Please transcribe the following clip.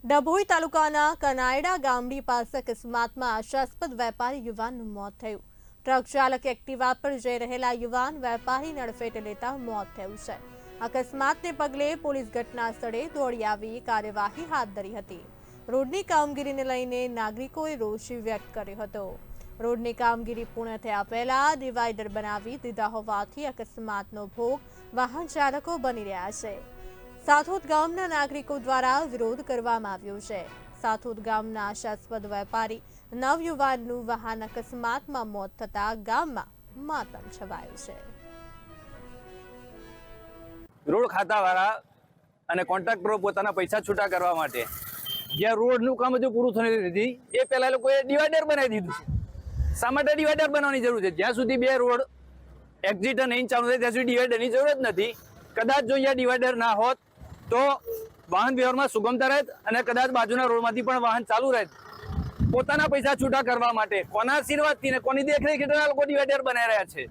ડભોઈ તાલુકાના કનાયડા ગામડી પાસે અકસ્માતમાં આશાસ્પદ વેપારી યુવાનનું મોત થયું। ટ્રક ચાલક એક્ટિવા પર જઈ રહેલા યુવાન વેપારીને અડફેટે લેતા મોત થયું છે। અકસ્માતને પગલે પોલીસ ઘટના સ્થળે દોડી આવી કાર્યવાહી હાથ ધરી હતી। રોડની કામગીરીને લઈને નાગરિકોએ રોષ વ્યક્ત કર્યો હતો। રોડની કામગીરી પૂર્ણ થયા પહેલા ડિવાઈડર બનાવી દીધા હોવાથી અકસ્માતનો ભોગ વાહન ચાલકો બની રહ્યા છે। સાથોદ ગામના નાગરિકો દ્વારા વિરોધ કરવામાં આવ્યો છે। સાથોદ ગામના આશાસ્પદ વેપારી નવયુવાનનું વાહન અકસ્માતમાં મોત થતા ગામમાં માતમ છવાયો છે। રોડ ખાતાવાળા અને કોન્ટ્રાક્ટરો પોતાના પૈસા છૂટા કરવા માટે જ્યાં રોડનું કામ હજુ પૂરું થયું નથી એ પહેલા લોકોએ ડિવાઈડર બનાવી દીધું છે। શા માટે ડિવાઈડર બનાવવાની જરૂર છે? જ્યાં સુધી બે રોડ એક્ઝિટ નહીં ચાલુ થાય ત્યાં સુધી ડિવાઈડરની જરૂર જ નથી। કદાચ જો અહીંયા ડિવાઈડર ના હોત તો વાહન વ્યવહારમાં સુગમતા રહેત અને કદાચ બાજુના રોડમાંથી પણ વાહન ચાલુ રહેત। પોતાના પૈસા છૂટા કરવા માટે કોના આશીર્વાદથી ને કોની દેખરેખ હેઠળ લોકો ડિવાઈડર બનાવી રહ્યા છે।